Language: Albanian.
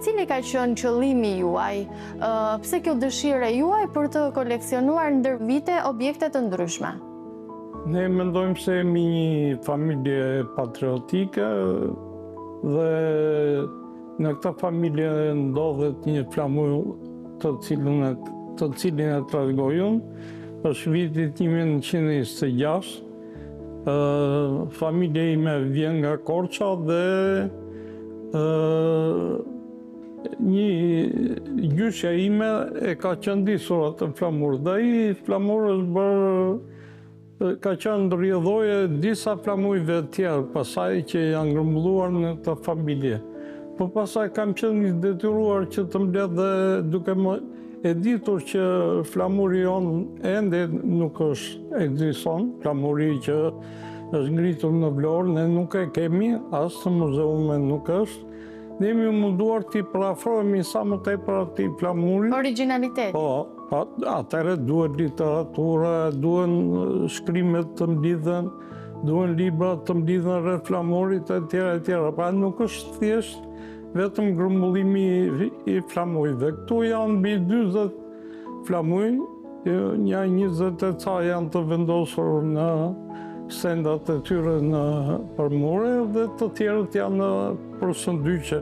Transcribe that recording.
Cili ka qenë qëllimi juaj? Pse kjo dëshira juaj për të koleksionuar ndër vite objekte të ndryshme? Ne mendojmë se jemi një familje patriotike dhe në këtë familje ndodhet një flamur të cilin e tregoj unë. Është viti 1926. Familja ime vjen nga Korça dhe një gjyshja ime e ka qëndisur atë flamur. Dhe ai flamur është bërë ka qenë rrjedhoje disa flamujve të tjerë, pasaj që janë grumbulluar në këtë familje. Po pasaj kam qenë i detyruar që të mbledh dhe duke më e ditur që flamuri jonë ende nuk është ekziston, flamuri që është ngritur në Vlorë, ne nuk e kemi, as në muzeume nuk është. Ne jemi munduar t'i parafrohemi sa më tepër atij flamuri. Originalitet. Po, atëherë duhet literatura, duhen shkrimet të mblidhen, duhen libra të mblidhen rreth flamurit e tjera. Pra nuk është thjesht vetëm grumbullimi i flamujve. Këtu janë mbi 40 flamuj, një 20 e ca janë të vendosur në stendat e tyre në përmure dhe të tjerët janë në përshëndyqe.